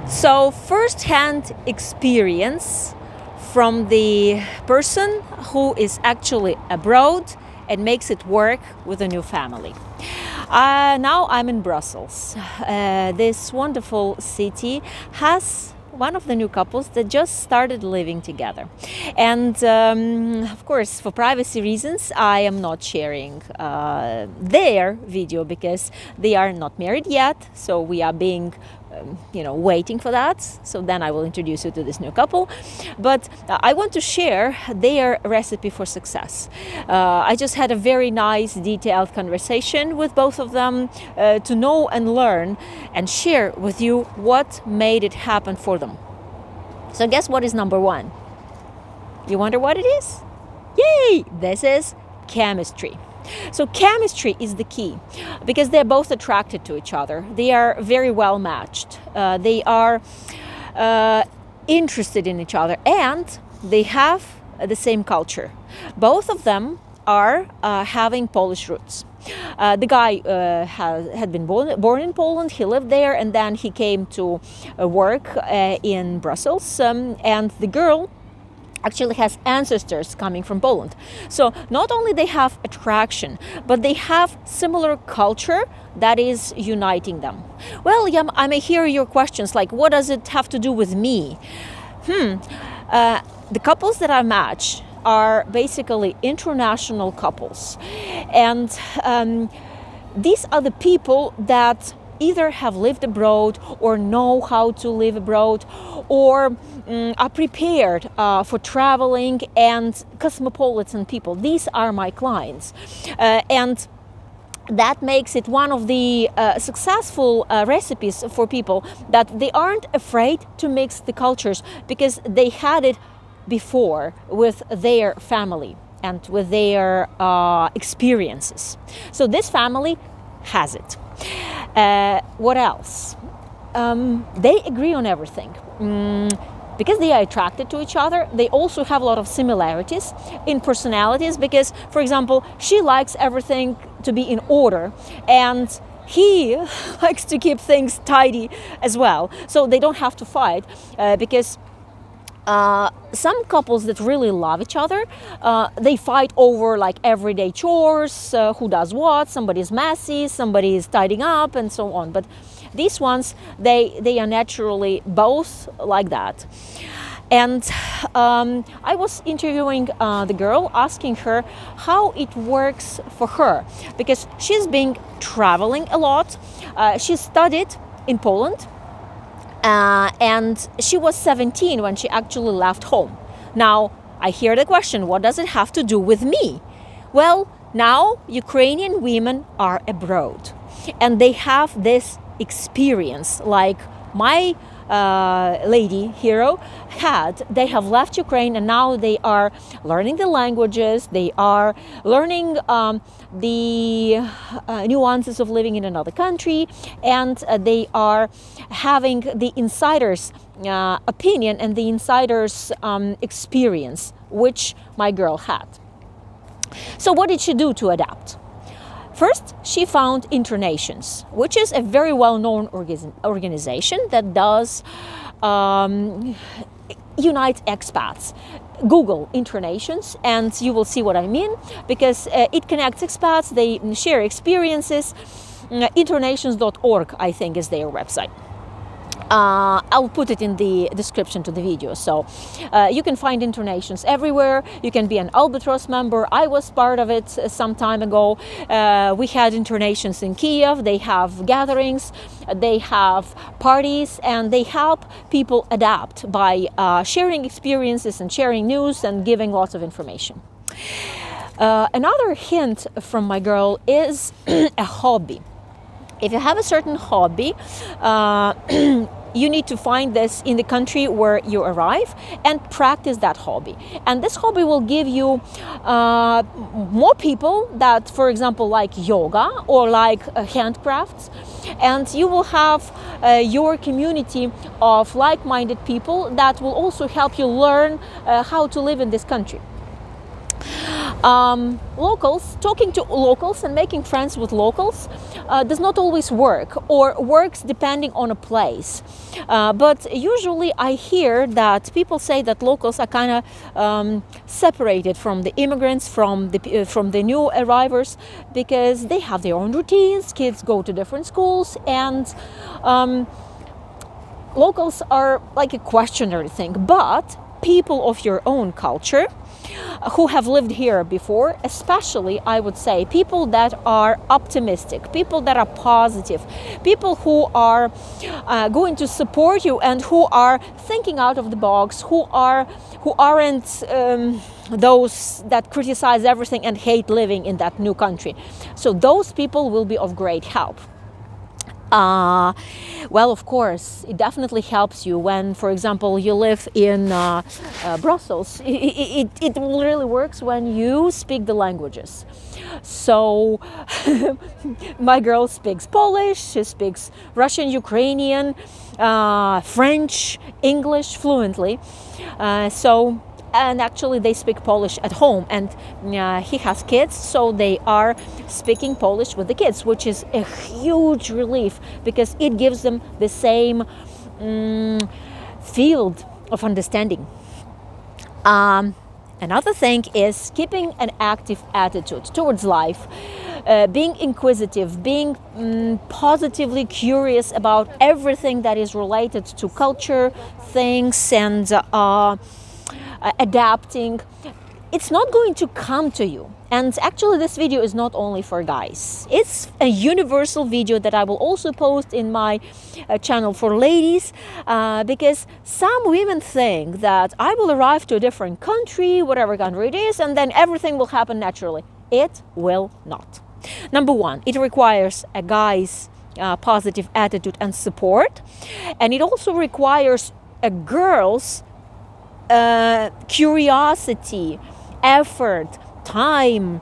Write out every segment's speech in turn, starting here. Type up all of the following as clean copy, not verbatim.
So first-hand experience from the person who is actually abroad and makes it work with a new family. Now I'm in Brussels. This wonderful city has one of the new couples that just started living together. And of course, for privacy reasons, I am not sharing their video because they are not married yet. So we are being waiting for that. So then I will introduce you to this new couple. But I want to share their recipe for success. I just had a very nice, detailed conversation with both of them to know and learn and share with you what made it happen for them. So guess what is number one? You wonder what it is? Yay! This is chemistry. So chemistry is the key because they're both attracted to each other. They are very well matched. They are interested in each other and they have the same culture. Both of them are having Polish roots. The guy had been born in Poland, he lived there, and then he came to work in Brussels, and the girl actually has ancestors coming from Poland. So not only they have attraction, but they have similar culture that is uniting them. Well, yeah, I may hear your questions like, what does it have to do with me? The couples that I match are basically international couples. And these are the people that either have lived abroad or know how to live abroad or are prepared for traveling, and cosmopolitan people. These are my clients. And that makes it one of the successful recipes for people, that they aren't afraid to mix the cultures because they had it before with their family and with their experiences. So this family has it. What else? They agree on everything. Because they are attracted to each other, they also have a lot of similarities in personalities because, for example, she likes everything to be in order and he likes to keep things tidy as well. So they don't have to fight because some couples that really love each other, they fight over like everyday chores, who does what, somebody's messy, somebody is tidying up and so on. But these ones, they are naturally both like that. And I was interviewing the girl, asking her how it works for her, because she's been traveling a lot. She studied in Poland. And she was 17 when she actually left home. Now, I hear the question, what does it have to do with me? Well, now Ukrainian women are abroad and they have this experience like my lady hero had. They have left Ukraine and now they are learning the languages, they are learning the nuances of living in another country, and they are having the insider's opinion and the insider's experience, which my girl had. So what did she do to adapt? First, she found Internations, which is a very well-known organization that does unite expats. Google Internations and you will see what I mean, because it connects expats, they share experiences. Internations.org, I think, is their website. I'll put it in the description to the video. So you can find Internations everywhere. You can be an Albatross member. I was part of it some time ago. We had Internations in Kyiv. They have gatherings, they have parties, and they help people adapt by sharing experiences and sharing news and giving lots of information. Another hint from my girl is a hobby. If you have a certain hobby, you need to find this in the country where you arrive and practice that hobby. And this hobby will give you more people that, for example, like yoga or like handcrafts. And you will have your community of like-minded people that will also help you learn how to live in this country. Locals, talking to locals and making friends with locals does not always work, or works depending on a place. But usually I hear that people say that locals are kind of separated from the immigrants, from the new arrivals, because they have their own routines, kids go to different schools, and locals are like a questionary thing. But people of your own culture who have lived here before, especially I would say people that are optimistic, people that are positive, people who are going to support you and who are thinking out of the box, who aren't those that criticize everything and hate living in that new country. So those people will be of great help. Well, of course, it definitely helps you when, for example, you live in Brussels. It really works when you speak the languages. So my girl speaks Polish, she speaks Russian, Ukrainian, French, English fluently. And actually they speak Polish at home, and he has kids, so they are speaking Polish with the kids, which is a huge relief because it gives them the same field of understanding. Another thing is keeping an active attitude towards life, being inquisitive, being positively curious about everything that is related to culture, things, and adapting. It's not going to come to you. And actually this video is not only for guys. It's a universal video that I will also post in my channel for ladies, because some women think that I will arrive to a different country, whatever country it is, and then everything will happen naturally. It will not. Number one, it requires a guy's positive attitude and support, and it also requires a girl's curiosity, effort, time,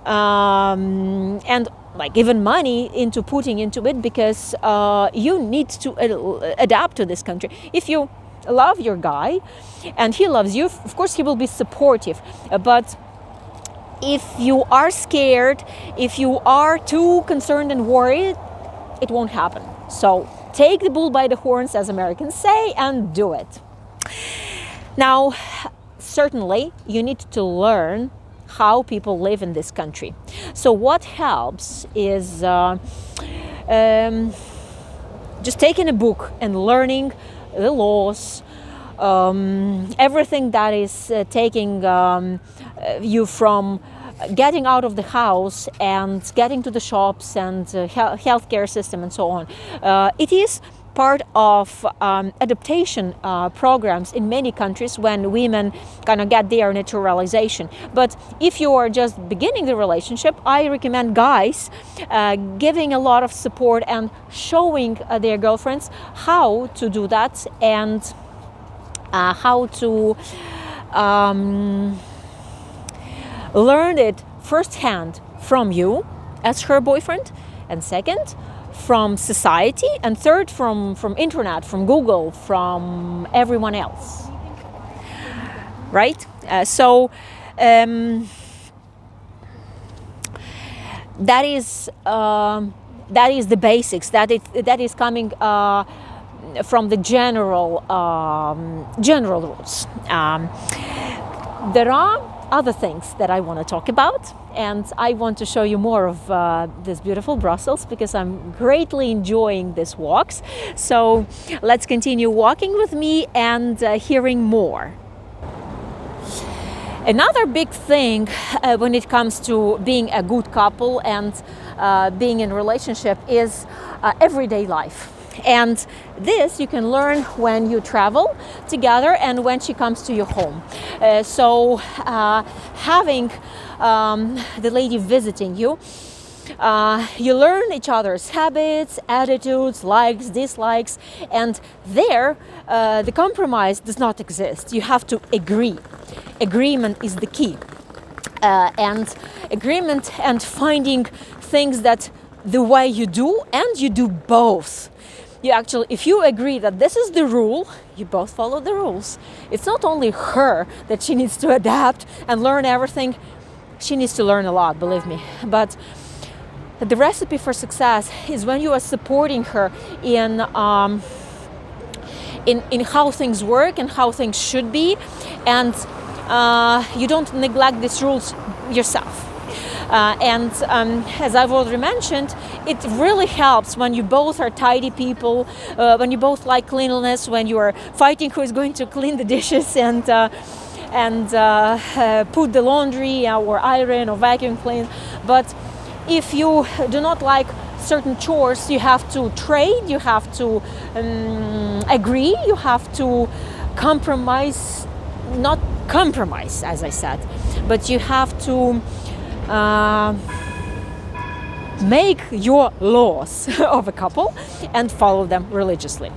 and like even money into putting into it, because you need to adapt to this country. If you love your guy and he loves you, of course he will be supportive, but if you are scared, if you are too concerned and worried, it won't happen. So take the bull by the horns, as Americans say, and do it. Now, certainly, you need to learn how people live in this country. So what helps is just taking a book and learning the laws, everything that is taking you from getting out of the house and getting to the shops and healthcare system and so on. It is part of adaptation programs in many countries when women kind of get their naturalization. But if you are just beginning the relationship, I recommend guys giving a lot of support and showing their girlfriends how to do that, and how to learn it firsthand from you as her boyfriend, and second, from society, and third, from internet, from Google, from everyone else, right? So that is the basics. That is coming from the general rules. There are other things that I want to talk about, and I want to show you more of this beautiful Brussels, because I'm greatly enjoying these walks. So let's continue walking with me and hearing more. Another big thing when it comes to being a good couple and being in a relationship is everyday life. And this you can learn when you travel together and when she comes to your home. So having the lady visiting you, you learn each other's habits, attitudes, likes, dislikes, and there the compromise does not exist. You have to agree. Agreement is the key. And agreement and finding things that the way you do, and you do both. You actually, if you agree that this is the rule, you both follow the rules. It's not only her that she needs to adapt and learn everything. she needs to learn a lot, believe me. But the recipe for success is when you are supporting her in how things work and how things should be, and you don't neglect these rules yourself. As I've already mentioned, it really helps when you both are tidy people, when you both like cleanliness, when you are fighting who is going to clean the dishes and put the laundry or iron or vacuum clean. But if you do not like certain chores, you have to trade, you have to agree, you have to compromise, not compromise, as I said, but you have to make your laws of a couple and follow them religiously.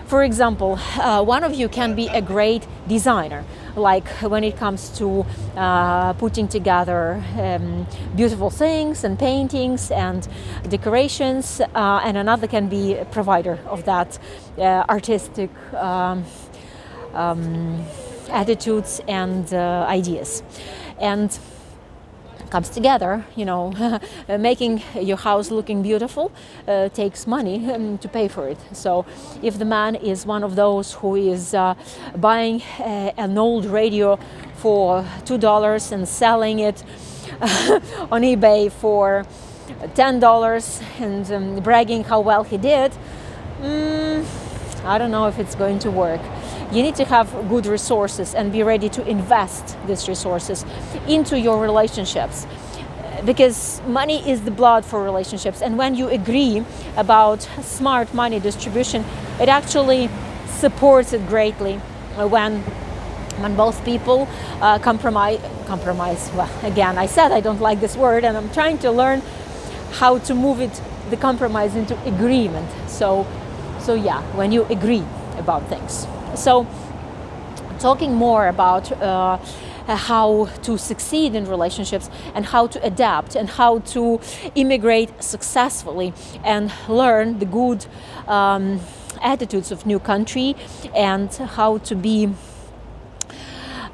For example, one of you can be a great designer, like when it comes to putting together beautiful things and paintings and decorations, and another can be a provider of that artistic attitudes and ideas. And comes together, making your house looking beautiful takes money to pay for it. So if the man is one of those who is buying an old radio for $2 and selling it on eBay for $10 and bragging how well he did, I don't know if it's going to work. You need to have good resources and be ready to invest these resources into your relationships, because money is the blood for relationships. And when you agree about smart money distribution, it actually supports it greatly when both people compromise. Well, again, I said I don't like this word, and I'm trying to learn how to move the compromise into agreement. So yeah, when you agree about things. So talking more about how to succeed in relationships and how to adapt and how to immigrate successfully and learn the good attitudes of new country and how to be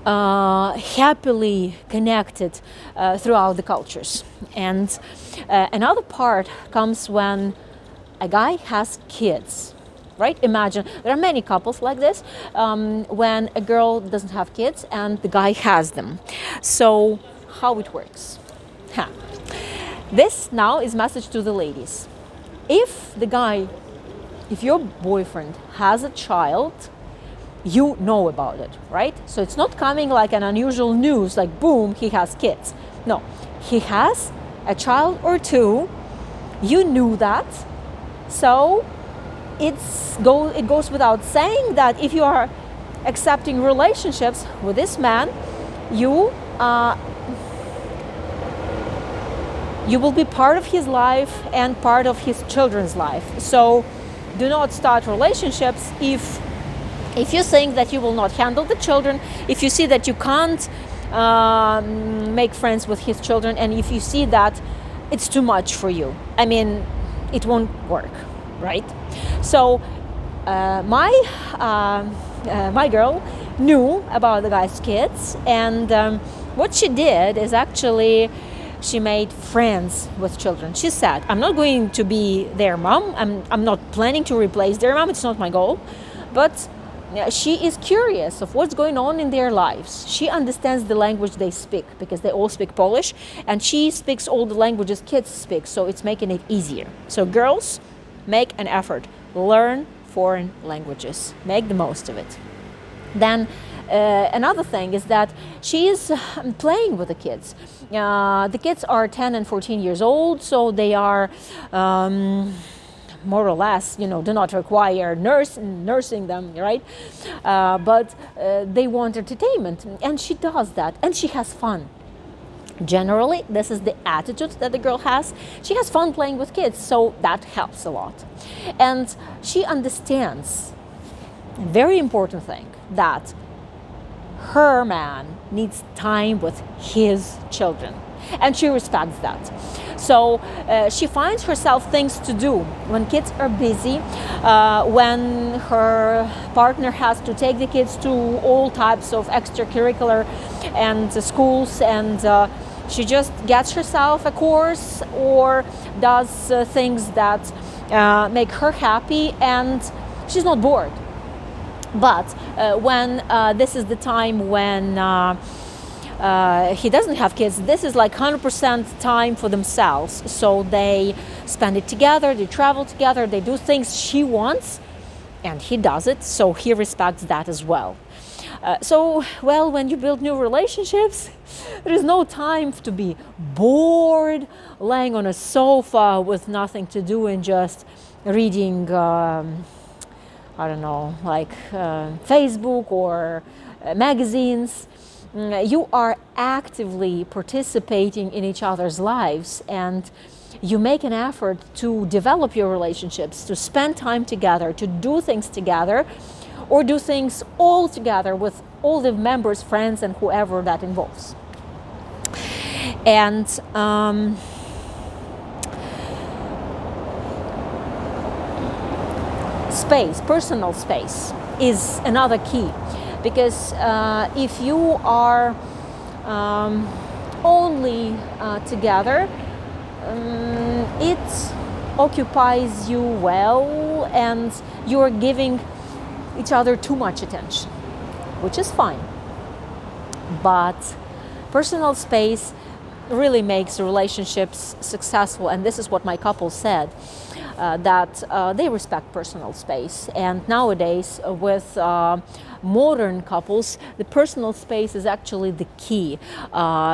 happily connected throughout the cultures. And another part comes when a guy has kids. Right? Imagine, there are many couples like this, when a girl doesn't have kids and the guy has them. So how it works? This now is message to the ladies. If your boyfriend has a child, you know about it, right? So it's not coming like an unusual news, like boom, he has kids. No, he has a child or two. You knew that. So it goes without saying that if you are accepting relationships with this man, you will be part of his life and part of his children's life. So do not start relationships if you think that you will not handle the children, if you see that you can't make friends with his children, and if you see that it's too much for you. I mean, it won't work, right? So my girl knew about the guy's kids, and what she did is actually she made friends with children. She said, I'm not going to be their mom. I'm not planning to replace their mom. It's not my goal. But she is curious of what's going on in their lives. She understands the language they speak because they all speak Polish, and she speaks all the languages kids speak, so it's making it easier. So girls, make an effort. Learn foreign languages. Make the most of it. Then another thing is that she is playing with the kids. The kids are 10 and 14 years old, so they are more or less, do not require nursing them, right? But they want entertainment, and she does that, and she has fun. Generally, this is the attitude that the girl has. She has fun playing with kids, so that helps a lot. And she understands a very important thing, that her man needs time with his children, and she respects that. So she finds herself things to do when kids are busy, when her partner has to take the kids to all types of extracurricular and schools, and she just gets herself a course or does things that make her happy, and she's not bored. But when this is the time when he doesn't have kids, this is like 100% time for themselves. So they spend it together, they travel together, they do things she wants, and he does it, so he respects that as well. Well, when you build new relationships, there is no time to be bored, laying on a sofa with nothing to do and just reading, I don't know, like Facebook or magazines. You are actively participating in each other's lives, and you make an effort to develop your relationships, to spend time together, to do things together, or do things all together with all the members, friends, and whoever that involves. And space, personal space, is another key, because if you are only together, it occupies you well, and you are giving each other too much attention, which is fine. But personal space really makes relationships successful, and this is what my couple said, that they respect personal space. And nowadays, with modern couples, the personal space is actually the key,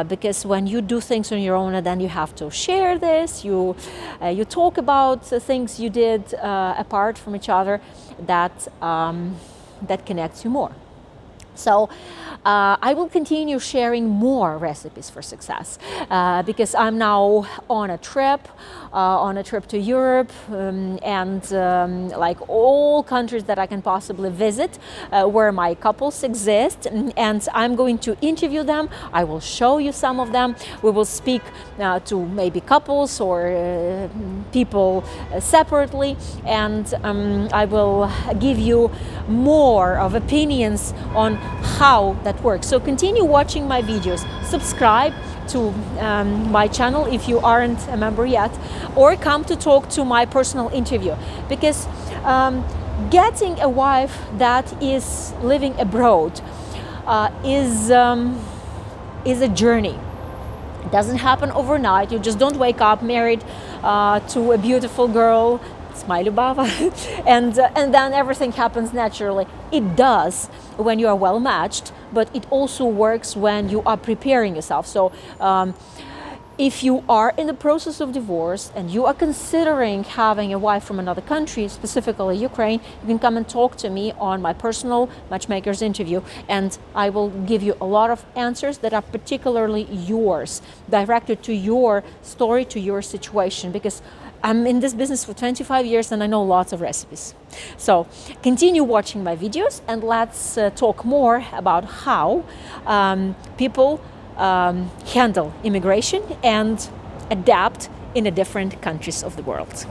because when you do things on your own, and then you have to share this, you talk about things you did apart from each other, that connects you more. So I will continue sharing more recipes for success, because I'm now on a trip to Europe, and like all countries that I can possibly visit, where my couples exist, and I'm going to interview them. I will show you some of them. We will speak to maybe couples or people separately, and I will give you more of opinions on how that works. So continue watching my videos, subscribe to my channel if you aren't a member yet, or come to talk to my personal interview, because getting a wife that is living abroad is a journey. It doesn't happen overnight. You just don't wake up married to a beautiful girl, Smiley Baba, and then everything happens naturally. It does when you are well matched, but it also works when you are preparing yourself. So if you are in the process of divorce and you are considering having a wife from another country, specifically Ukraine, you can come and talk to me on my personal matchmaker's interview, and I will give you a lot of answers that are particularly yours, directed to your story, to your situation, because I'm in this business for 25 years and I know lots of recipes. So continue watching my videos, and let's talk more about how people handle immigration and adapt in the different countries of the world.